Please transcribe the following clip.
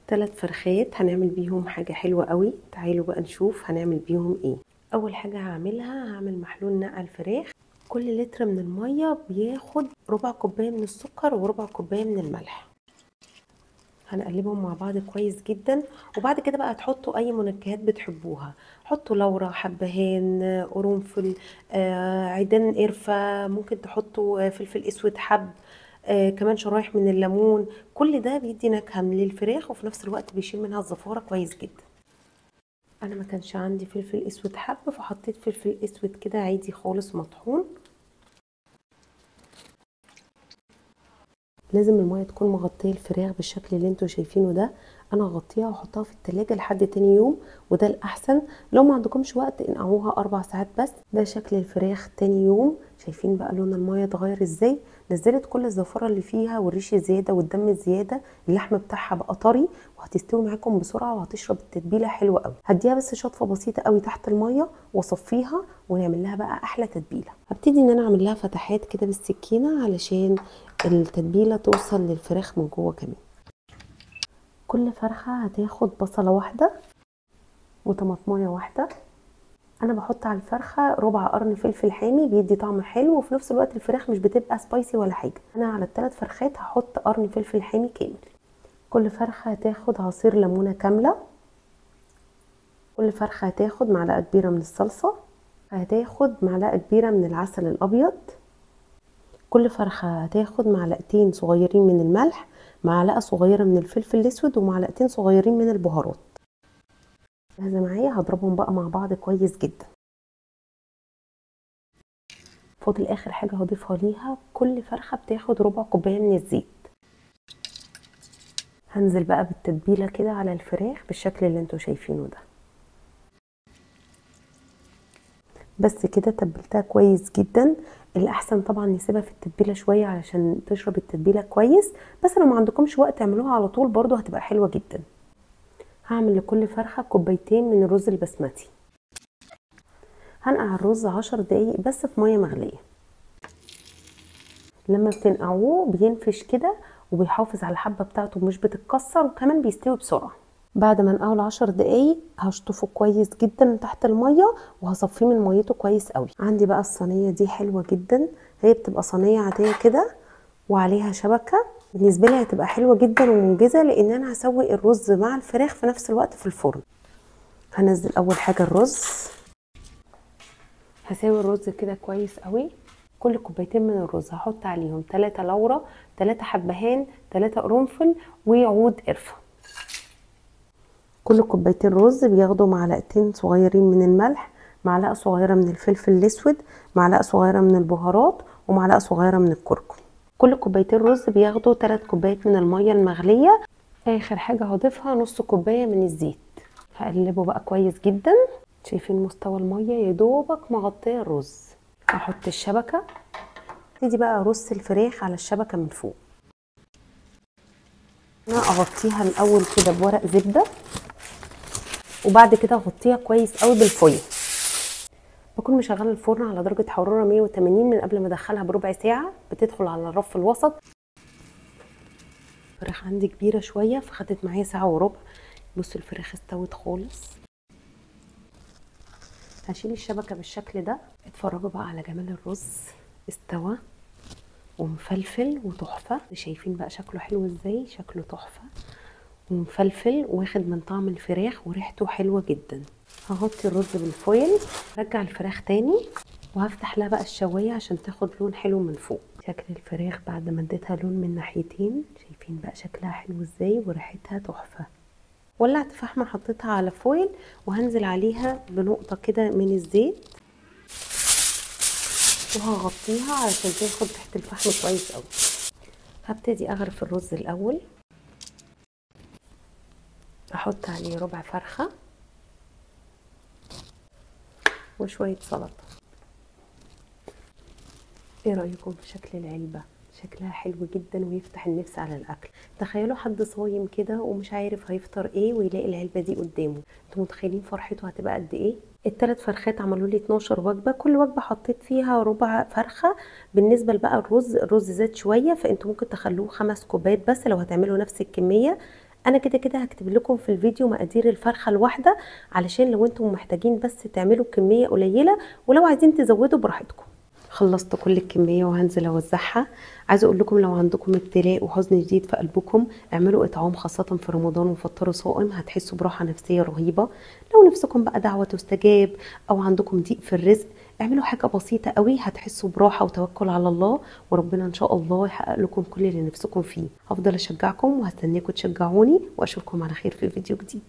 3 فرخات هنعمل بيهم حاجة حلوة قوي. تعالوا بقى نشوف هنعمل بيهم ايه. اول حاجة هعمل محلول نقع الفراخ. كل لتر من المية بياخد ربع كوباية من السكر وربع كوباية من الملح. هنقلبهم مع بعض كويس جدا، وبعد كده بقى تحطوا اي منكهات بتحبوها. حطوا لورا، حبهان، قرنفل، عيدان قرفة، ممكن تحطوا فلفل اسود حب، كمان شرايح من الليمون. كل ده بيدي نكهة للفراخ وفي نفس الوقت بيشيل منها الزفارة كويس جدا. انا ما كانش عندي فلفل اسود حب فحطيت فلفل اسود كده عادي خالص مطحون. لازم الميه تكون مغطيه الفراخ بالشكل اللي انتوا شايفينه ده. انا هغطيها واحطها في التلاجة لحد تاني يوم، وده الاحسن. لو ما عندكمش وقت انقعوها 4 ساعات بس. ده شكل الفراخ تاني يوم. شايفين بقى لون الميه اتغير ازاي؟ نزلت كل الزفاره اللي فيها والريش الزياده والدم الزياده. اللحم بتاعها بقى طري وهتستوي معاكم بسرعه وهتشرب التتبيله حلوه قوي. هديها بس شطفه بسيطه قوي تحت الميه واصفيها ونعمل لها بقى احلى تتبيله. هبتدي ان انا اعمل لها فتحات كده بالسكينه علشان التتبيله توصل للفراخ من جوه كمان. كل فرخه هتاخد بصله واحده وطماطمايه واحده. انا بحط على الفرخه ربع قرن فلفل حامي بيدي طعم حلو، وفي نفس الوقت الفراخ مش بتبقى سبايسي ولا حاجه. انا على ال3 فرخات هحط قرن فلفل حامي كامل. كل فرخه هتاخد عصير ليمونه كامله. كل فرخه هتاخد معلقه كبيره من الصلصه. هتاخد معلقه كبيره من العسل الابيض. كل فرخه هتاخد معلقتين صغيرين من الملح، معلقه صغيره من الفلفل الاسود، ومعلقتين صغيرين من البهارات. جاهزه معايا؟ هضربهم بقى مع بعض كويس جدا. فاضل اخر حاجه هضيفها ليها. كل فرخه بتاخد ربع كوبايه من الزيت. هنزل بقى بالتتبيله كده على الفراخ بالشكل اللي انتوا شايفينه ده. بس كده تبلتها كويس جدا. الاحسن طبعا نسيبها في التتبيله شويه علشان تشرب التتبيله كويس، بس لو ما عندكمش وقت اعملوها على طول برضو هتبقى حلوه جدا. هعمل لكل فرخه كوبايتين من الرز البسمتي. هنقع الرز 10 دقايق بس في ميه مغليه. لما بتنقعوه بينفش كده وبيحافظ على الحبه بتاعته مش بتتكسر، وكمان بيستوي بسرعه. بعد ما نقعه ل10 دقايق هشطفه كويس جدا من تحت الميه وهصفيه من ميته كويس قوي. عندي بقى الصينيه دي حلوه جدا. هي بتبقى صينيه عاديه كده وعليها شبكه. بالنسبه لي هتبقى حلوه جدا ومنجزه لان انا هسوي الرز مع الفراخ في نفس الوقت في الفرن. هنزل اول حاجه الرز. هساوي الرز كده كويس قوي. كل كوبايتين من الرز هحط عليهم 3 لورا، 3 حبهان، 3 قرنفل، وعود قرفه. كل كوبايتين رز بياخدوا معلقتين صغيرين من الملح، معلقه صغيره من الفلفل الاسود، معلقه صغيره من البهارات، ومعلقه صغيره من الكركم. كل كوبايتين رز بياخدوا 3 كوبايات من الميه المغليه. اخر حاجه هضيفها نص كوبايه من الزيت. هقلبه بقى كويس جدا. شايفين مستوى الميه؟ يا دوبك مغطيه الرز. هحط الشبكه. ابتدي بقى ارص الفراخ على الشبكه من فوق. انا اغطيها الاول كده بورق زبده، وبعد كده اغطيها كويس قوي بالفويل. بكون مشغله الفرن على درجه حراره 180 من قبل ما ادخلها بربع ساعه. بتدخل على الرف الوسط. الفراخ عندي كبيره شويه فخدت معايا ساعه وربع. بصوا الفراخ استوت خالص. هشيل الشبكه بالشكل ده. اتفرجوا بقى على جمال الرز. استوى ومفلفل وتحفه. شايفين بقى شكله حلو ازاي؟ شكله تحفه ومفلفل واخد من طعم الفراخ وريحته حلوه جدا. هغطي الرز بالفويل. ارجع الفراخ تاني وهفتح لها بقى الشوايه عشان تاخد لون حلو من فوق. شكل الفراخ بعد ما اديتها لون من ناحيتين. شايفين بقى شكلها حلو ازاي وريحتها تحفه. ولعت فحمه حطيتها على فويل وهنزل عليها بنقطه كده من الزيت وهغطيها علشان تاخد ريحه الفحم كويس قوي. هبتدي اغرف الرز الاول. احط عليه ربع فرخه وشويه سلطه. ايه رايكم في شكل العلبه؟ شكلها حلو جدا ويفتح النفس على الاكل. تخيلوا حد صايم كده ومش عارف هيفطر ايه ويلاقي العلبه دي قدامه. انتوا متخيلين فرحته هتبقى قد ايه؟ ال3 فرخات عملوا لي 12 وجبه. كل وجبه حطيت فيها ربع فرخه. بالنسبه بقى الرز زاد شويه فانتوا ممكن تخلوه 5 كوبايات بس لو هتعملوا نفس الكميه. انا كده كده هكتب لكم في الفيديو مقادير الفرخه الواحده، علشان لو انتم محتاجين بس تعملوا كميه قليله، ولو عايزين تزودوا براحتكم. خلصت كل الكميه وهنزل اوزعها. عايزه اقول لكم لو عندكم ابتلاء وحزن جديد في قلبكم، اعملوا اطعام خاصه في رمضان وفطروا صائم، هتحسوا براحه نفسيه رهيبه. لو نفسكم بقى دعوه تستجاب او عندكم ضيق في الرزق، اعملوا حاجه بسيطه قوي هتحسوا براحه وتوكل على الله، وربنا ان شاء الله يحقق لكم كل اللي نفسكم فيه. هفضل اشجعكم وهستناكم تشجعوني، واشوفكم على خير في فيديو جديد.